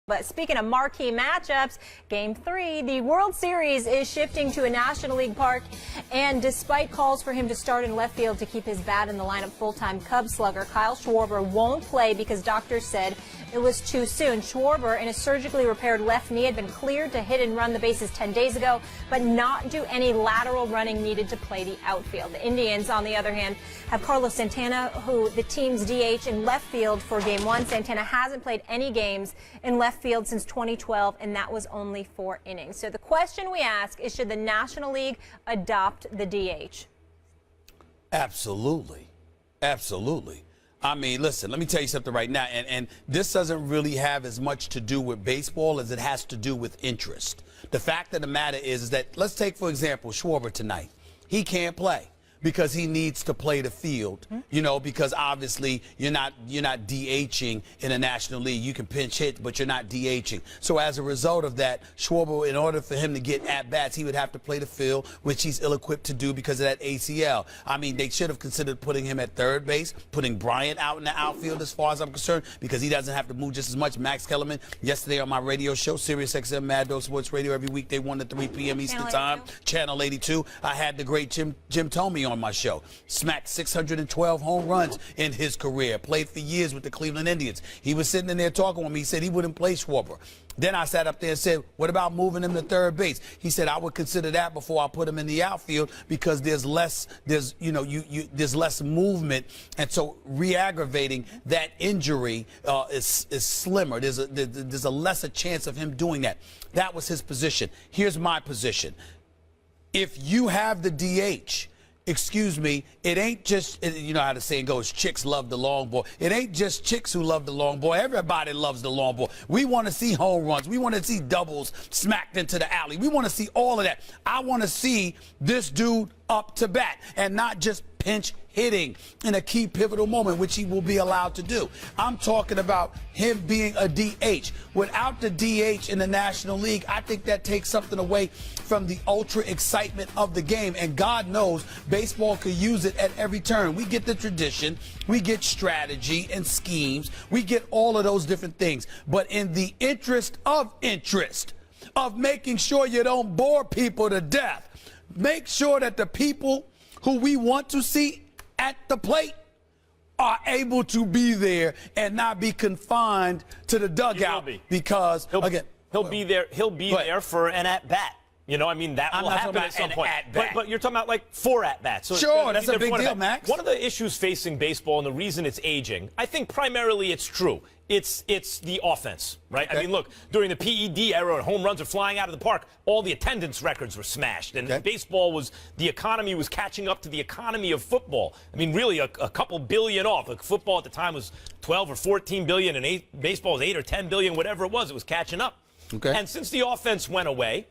But speaking of marquee matchups, Game 3, the World Series is shifting to a National League park, and despite calls for him to start in left field to keep his bat in the lineup, full-time Cubs slugger Kyle Schwarber won't play because doctors said it was too soon. Schwarber, in a surgically repaired left knee, had been cleared to hit and run the bases 10 days ago, but not do any lateral running needed to play the outfield. The Indians, on the other hand, have Carlos Santana, who the team's DH in left field for Game 1. Santana hasn't played any games in left field since 2012, and that was only 4 innings. So the question we ask is, should the National League adopt the DH? Absolutely. Absolutely. I mean, listen, let me tell you something right now, and this doesn't really have as much to do with baseball as it has to do with interest. The fact of the matter is that, let's take, for example, Schwarber tonight. He can't play because he needs to play the field, you know, because obviously you're not DHing in a National League. You can pinch hit, but you're not DHing. So as a result of that, Schwarber, in order for him to get at-bats, he would have to play the field, which he's ill-equipped to do because of that ACL. I mean, they should have considered putting him at third base, putting Bryant out in the outfield as far as I'm concerned, because he doesn't have to move just as much. Max Kellerman, yesterday on my radio show, Sirius XM Mad Dog Sports Radio, every weekday 1 to 3 p.m. Eastern Time, Channel 82. I had the great Jim Thome on my show. Smacked 612 home runs in his career. Played for years with the Cleveland Indians. He was sitting in there talking with me. He said he wouldn't play Schwarber. Then I sat up there and said, what about moving him to third base? He said, I would consider that before I put him in the outfield because there's less movement. And so re-aggravating that injury is slimmer. There's a lesser chance of him doing that. That was his position. Here's my position. If you have the DH, excuse me, it ain't just, you know how the saying goes, chicks love the long ball. It ain't just chicks who love the long ball. Everybody loves the long ball. We want to see home runs. We want to see doubles smacked into the alley. We want to see all of that. I want to see this dude up to bat and not just pinch hitting in a key pivotal moment, which he will be allowed to do. I'm talking about him being a DH. Without the DH in the National League, I think that takes something away from the ultra excitement of the game. And God knows baseball could use it at every turn. We get the tradition, we get strategy and schemes, we get all of those different things. But in the interest of making sure you don't bore people to death, make sure that the people who we want to see at the plate are able to be there and not be confined to the dugout because he'll be there for an at-bat. You know, I mean, that will happen at some point. But you're talking about like 4 at-bats. So sure, that's a big deal, Max. One of the issues facing baseball and the reason it's aging, I think primarily it's true. It's the offense, right? Okay. I mean, look, during the PED era, home runs are flying out of the park. All the attendance records were smashed, and baseball the economy was catching up to the economy of football. I mean, really, a couple billion off. Like, football at the time was 12 or 14 billion, and baseball was 8 or 10 billion, whatever it was catching up. Okay. And since the offense went away,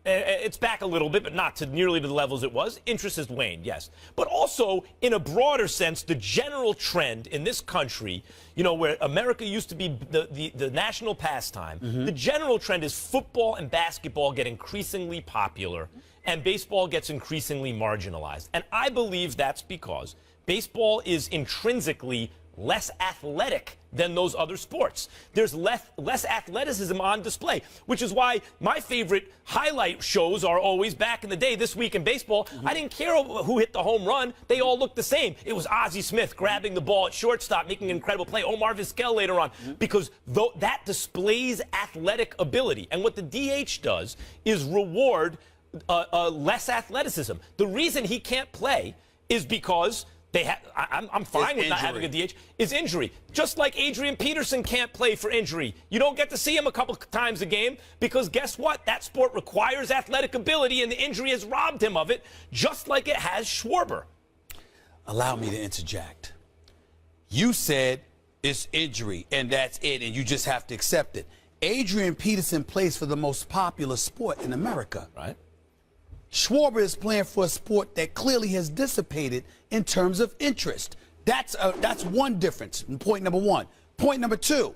it's back a little bit, but not to nearly to the levels it was. Interest has waned, yes. But also, in a broader sense, the general trend in this country, you know, where America used to be the national pastime, the general trend is football and basketball get increasingly popular, and baseball gets increasingly marginalized. And I believe that's because baseball is intrinsically less athletic than those other sports. There's less athleticism on display, which is why my favorite highlight shows are always back in the day. This week in baseball, I didn't care who hit the home run. They all looked the same. It was Ozzie Smith grabbing the ball at shortstop, making an incredible play. Omar Vizquel later on, because that displays athletic ability. And what the DH does is reward less athleticism. The reason he can't play is because I'm fine with not having a DH. Is injury. Just like Adrian Peterson can't play for injury. You don't get to see him a couple times a game because guess what? That sport requires athletic ability, and the injury has robbed him of it, just like it has Schwarber. Allow me to interject. You said it's injury, and that's it, and you just have to accept it. Adrian Peterson plays for the most popular sport in America. Right. Schwarber is playing for a sport that clearly has dissipated in terms of interest. That's one difference, point number one. Point number two,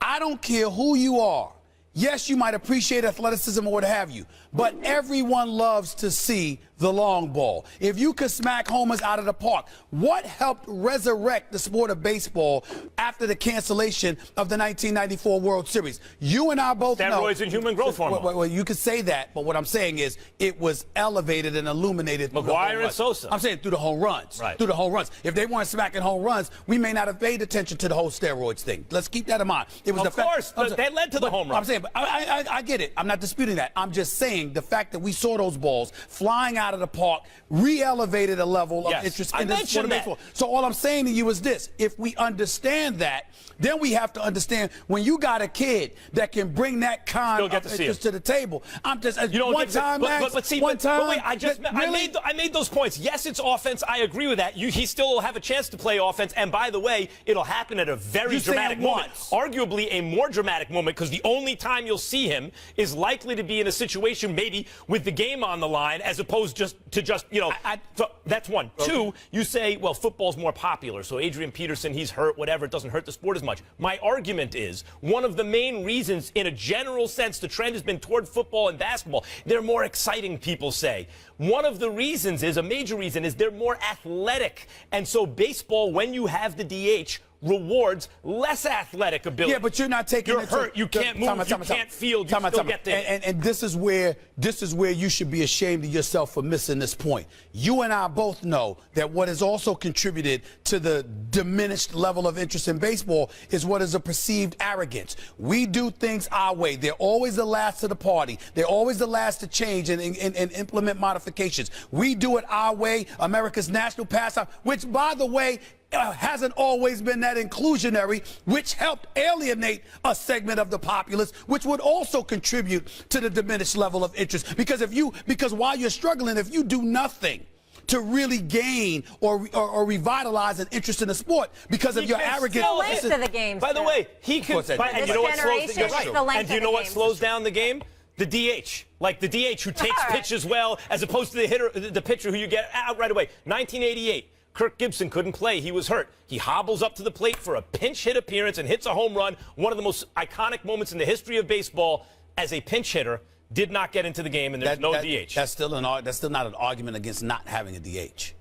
I don't care who you are. Yes, you might appreciate athleticism or what have you, but everyone loves to see the long ball, if you could smack homers out of the park, what helped resurrect the sport of baseball after the cancellation of the 1994 World Series? You and I both know. Steroids and human growth hormone. Well, you could say that, but what I'm saying is it was elevated and illuminated. McGuire and Sosa. I'm saying through the home runs. Right. Through the home runs. If they weren't smacking home runs, we may not have paid attention to the whole steroids thing. Let's keep that in mind. It was Of course, that led to the home run. I'm saying, but I get it. I'm not disputing that. I'm just saying the fact that we saw those balls flying out of the park re-elevated a level of interest in the sport of baseball. So all I'm saying to you is this: if we understand that, then we have to understand when you got a kid that can bring that kind of interest to the table. I'm just one time, Max. But see, one time. Wait, I made those points. Yes, it's offense. I agree with that. He still will have a chance to play offense. And by the way, it'll happen at a very dramatic moment. Arguably a more dramatic moment, because the only time you'll see him is likely to be in a situation maybe with the game on the line, as opposed to just so that's one. Okay. Two, you say, well, football's more popular, so Adrian Peterson, he's hurt, whatever, it doesn't hurt the sport as much. My argument is one of the main reasons, in a general sense, the trend has been toward football and basketball. They're more exciting, people say. One of the reasons is, a major reason is, they're more athletic. And so baseball, when you have the DH, rewards less athletic ability. Yeah, but you're not taking. You're hurt. You can't move. You can't field. You still get there. And this is where you should be ashamed of yourself for missing this point. You and I both know that what has also contributed to the diminished level of interest in baseball is what is a perceived arrogance. We do things our way. They're always the last to the party. They're always the last to change and implement modifications. We do it our way. America's national pastime, which, by the way, hasn't always been that inclusionary, which helped alienate a segment of the populace, which would also contribute to the diminished level of interest. Because while you're struggling, if you do nothing to really gain or revitalize an interest in the sport because of your arrogance. The length of the game. By the way, he could. And you know what slows? You're right. And do you know what slows down the game? The DH, like the DH who takes pitches well, as opposed to the pitcher who you get out right away. 1988. Kirk Gibson couldn't play. He was hurt. He hobbles up to the plate for a pinch hit appearance and hits a home run. One of the most iconic moments in the history of baseball as a pinch hitter. Did not get into the game, and there's no DH. That's still not an argument against not having a DH.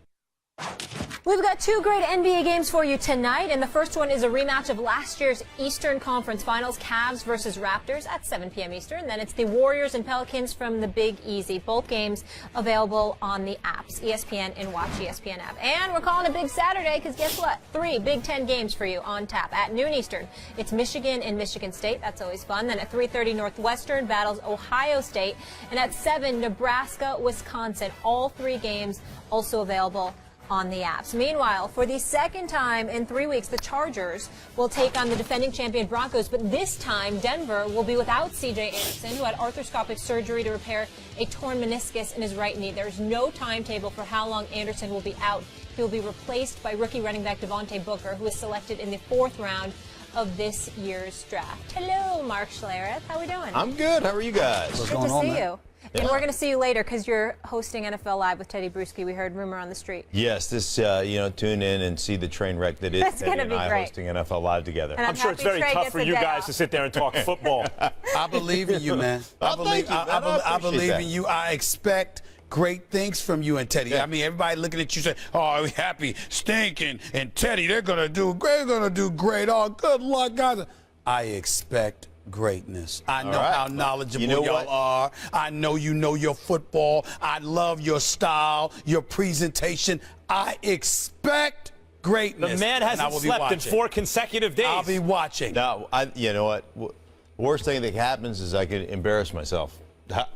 We've got two great NBA games for you tonight, and the first one is a rematch of last year's Eastern Conference Finals, Cavs versus Raptors at 7 p.m. Eastern. Then it's the Warriors and Pelicans from the Big Easy. Both games available on the apps, ESPN and Watch ESPN app. And we're calling it Big Saturday because guess what? 3 Big Ten games for you on tap at noon Eastern. It's Michigan and Michigan State. That's always fun. Then at 3:30, Northwestern battles Ohio State. And at 7, Nebraska, Wisconsin. All 3 games also available on the apps. Meanwhile, for the second time in 3 weeks, the Chargers will take on the defending champion Broncos, but this time Denver will be without C.J. Anderson, who had arthroscopic surgery to repair a torn meniscus in his right knee. There's no timetable for how long Anderson will be out. He will be replaced by rookie running back Devontae Booker, who was selected in the 4th round of this year's draft. Hello, Mark Schlereth. How are we doing? I'm good. How are you guys? What's Good going to on, see man? you. And we're going to see you later because you're hosting NFL Live with Teddy Bruschi. We heard rumor on the street. Yes, tune in and see the train wreck that is That's Teddy and I great. hosting NFL Live together. And I'm sure it's very tough for you guys to sit there and talk football. I believe in you, man. I believe in you. I expect great things from you and Teddy. Yeah. I mean, everybody looking at you saying, "Oh, happy, stinking, and Teddy, they're gonna do great. They're gonna do great. Oh, good luck, guys." I expect greatness. I know how knowledgeable y'all are. I know you know your football. I love your style, your presentation. I expect greatness. The man hasn't slept in 4 consecutive days. I'll be watching. Now, you know what? The worst thing that happens is I can embarrass myself.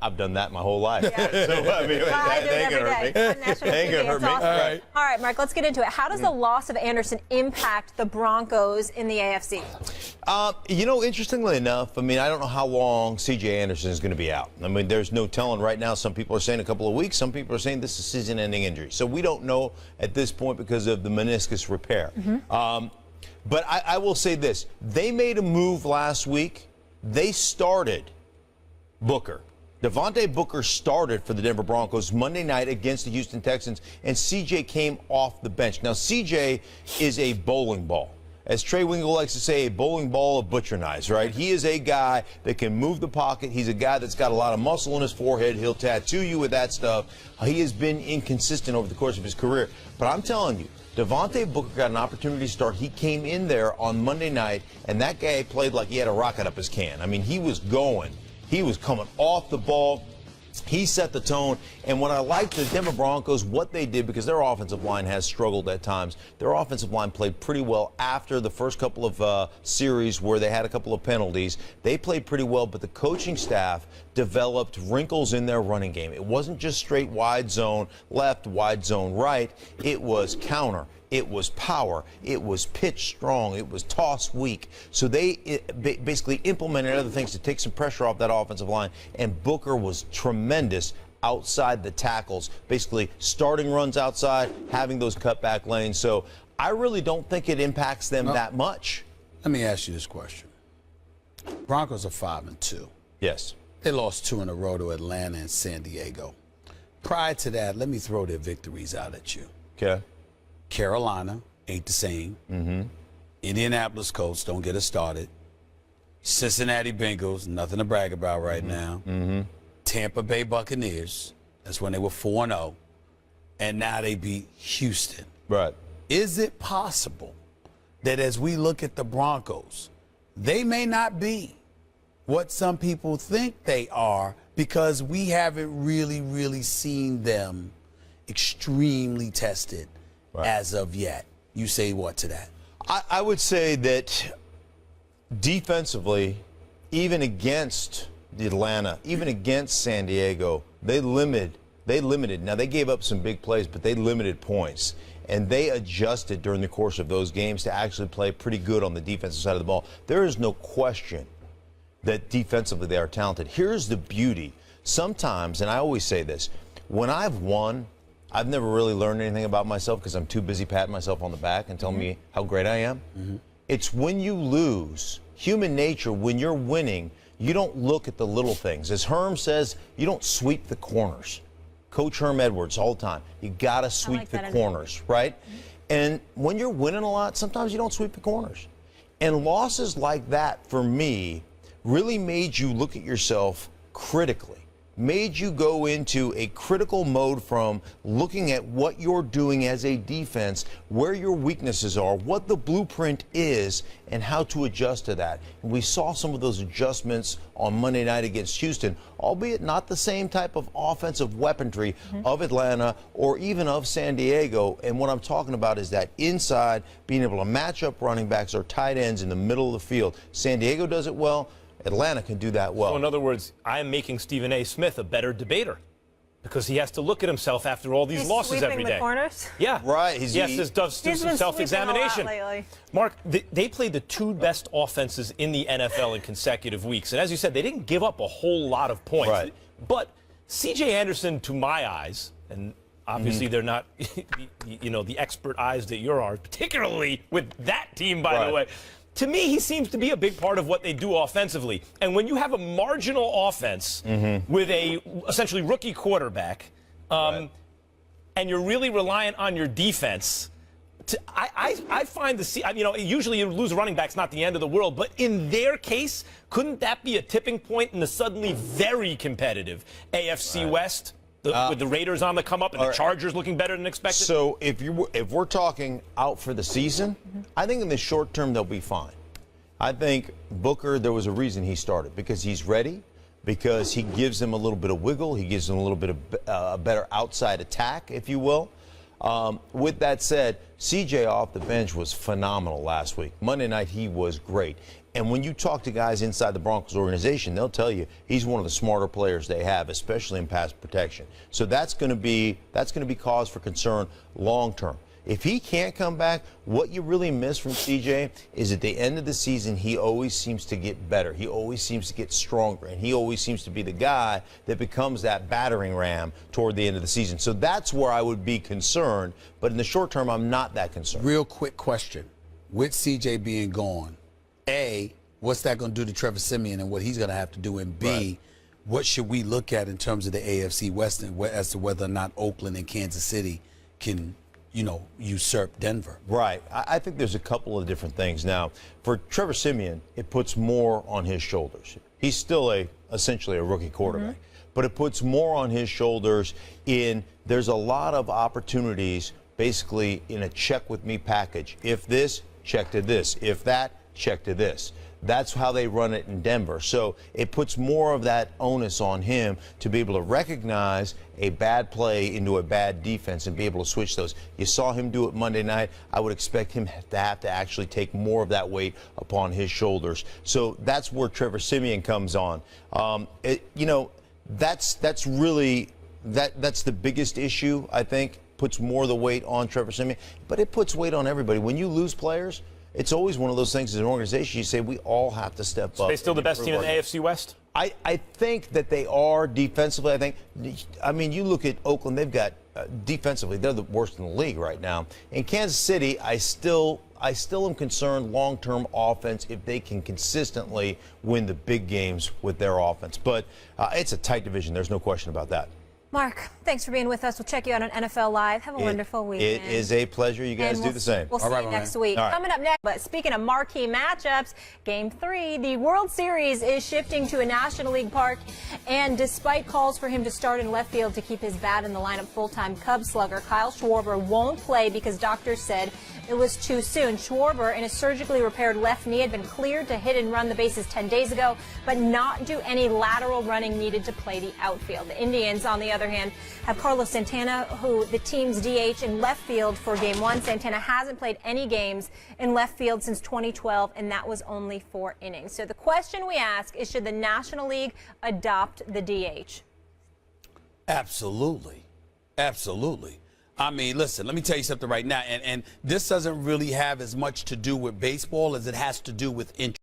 I've done that my whole life. Yeah. So, I mean, I do it every day. On national TV. It's awesome. All right, Mark, let's get into it. How does the loss of Anderson impact the Broncos in the AFC? Interestingly enough, I mean, I don't know how long C.J. Anderson is going to be out. I mean, there's no telling right now. Some people are saying a couple of weeks. Some people are saying this is season-ending injury. So we don't know at this point because of the meniscus repair. But I will say this. They made a move last week. They started Booker. Devontae Booker started for the Denver Broncos Monday night against the Houston Texans, and C.J. came off the bench. Now, C.J. is a bowling ball. as Trey Wingle likes to say, a bowling ball of butcher knives, right? He is a guy that can move the pocket. He's a guy that's got a lot of muscle in his forehead. He'll tattoo you with that stuff. He has been inconsistent over the course of his career. But I'm telling you, Devontae Booker got an opportunity to start. He came in there on Monday night, and that guy played like he had a rocket up his can. I mean, he was going. He was coming off the ball. He set the tone. And what I liked the Denver Broncos, what they did, because their offensive line has struggled at times, their offensive line played pretty well after the first couple of series where they had a couple of penalties. They played pretty well, but the coaching staff developed wrinkles in their running game. It wasn't just straight wide zone left, wide zone right. It was counter. It was power. It was pitch strong. It was toss weak. So they basically implemented other things to take some pressure off that offensive line. And Booker was tremendous outside the tackles, basically starting runs outside, having those cutback lanes. So I really don't think it impacts them that much. Let me ask you this question. Broncos are 5-2. Yes. They lost 2 in a row to Atlanta and San Diego. Prior to that, let me throw their victories out at you. Okay. Carolina ain't the same. Indianapolis Colts, don't get us started. Cincinnati Bengals, nothing to brag about right now. Tampa Bay Buccaneers, that's when they were 4-0. And now they beat Houston. Right. Is it possible that as we look at the Broncos, they may not be what some people think they are because we haven't really seen them extremely tested as of yet? You say what to that? I would say that defensively, even against Atlanta, even against San Diego, they limited. Now, they gave up some big plays, but they limited points. And they adjusted during the course of those games to actually play pretty good on the defensive side of the ball. There is no question that defensively they are talented. Here's the beauty. Sometimes, and I always say this, when I've won, I've never really learned anything about myself because I'm too busy patting myself on the back and telling me how great I am. It's when you lose, human nature, when you're winning, you don't look at the little things. As Herm says, you don't sweep the corners. Coach Herm Edwards all the time. You got to sweep the corners, right? And when you're winning a lot, sometimes you don't sweep the corners. And losses like that, for me, really made you look at yourself critically. Made you go into a critical mode from looking at what you're doing as a defense, where your weaknesses are, what the blueprint is, and how to adjust to that. And we saw some of those adjustments on Monday night against Houston, albeit not the same type of offensive weaponry of Atlanta or even of San Diego. And what I'm talking about is that inside, being able to match up running backs or tight ends in the middle of the field. San Diego does it well. Atlanta can do that well. So in other words, I am making Stephen A. Smith a better debater because he has to look at himself after all these losses every day. The corners? Yeah. Right. He has to do some self-examination. Mark, they played the 2 best offenses in the NFL in consecutive weeks. And as you said, they didn't give up a whole lot of points. Right. But C.J. Anderson, to my eyes, and obviously they're not, the expert eyes that yours are, particularly with that team, by the way. To me, he seems to be a big part of what they do offensively. And when you have a marginal offense with a essentially rookie quarterback, and you're really reliant on your defense, I find usually you lose a running back's not the end of the world, but in their case, couldn't that be a tipping point in the suddenly very competitive AFC West? With the Raiders on the come up and the Chargers looking better than expected? So if we're talking out for the season, I think in the short term they'll be fine. I think Booker, there was a reason he started, because he's ready, because he gives them a little bit of wiggle, he gives them a little bit of a better outside attack, if you will. With that said, CJ off the bench was phenomenal last week. Monday night he was great. And when you talk to guys inside the Broncos organization, they'll tell you he's one of the smarter players they have, especially in pass protection. So that's going to be cause for concern long term. If he can't come back, what you really miss from CJ is at the end of the season, he always seems to get better. He always seems to get stronger, and he always seems to be the guy that becomes that battering ram toward the end of the season. So that's where I would be concerned. But in the short term, I'm not that concerned. Real quick question. With CJ being gone, A, what's that going to do to Trevor Siemian and what he's going to have to do? And B, what should we look at in terms of the AFC West as to whether or not Oakland and Kansas City can usurp Denver. Right. I think there's a couple of different things. Now, for Trevor Siemian, it puts more on his shoulders. He's still essentially a rookie quarterback, but it puts more on his shoulders there's a lot of opportunities basically in a check with me package. If this, check to this. If that, check to this. That's how they run it in Denver. So it puts more of that onus on him to be able to recognize a bad play into a bad defense and be able to switch those. You saw him do it Monday night. I would expect him to have to actually take more of that weight upon his shoulders. So that's where Trevor Siemian comes on. That's really that's the biggest issue, I think. Puts more of the weight on Trevor Siemian, but it puts weight on everybody. When you lose players, it's always one of those things as an organization, you say we all have to step up. They still the best team in the AFC West? I think that they are defensively. You look at Oakland, they've got defensively, they're the worst in the league right now. In Kansas City, I still am concerned long-term offense if they can consistently win the big games with their offense. But it's a tight division. There's no question about that. Mark, thanks for being with us. We'll check you out on NFL Live. Have a wonderful weekend. It is a pleasure. You guys do the same. We'll see you next week. Coming up next, but speaking of marquee matchups, Game 3, the World Series is shifting to a National League park, and despite calls for him to start in left field to keep his bat in the lineup, full-time Cubs slugger Kyle Schwarber won't play because doctors said it was too soon. Schwarber, in a surgically repaired left knee, had been cleared to hit and run the bases 10 days ago, but not do any lateral running needed to play the outfield. The Indians, on the other hand, have Carlos Santana, who the team's DH in left field for Game 1. Santana hasn't played any games in left field since 2012, and that was only 4 innings. So the question we ask is, should the National League adopt the DH? Absolutely. Absolutely. I mean, listen, let me tell you something right now, and this doesn't really have as much to do with baseball as it has to do with interest.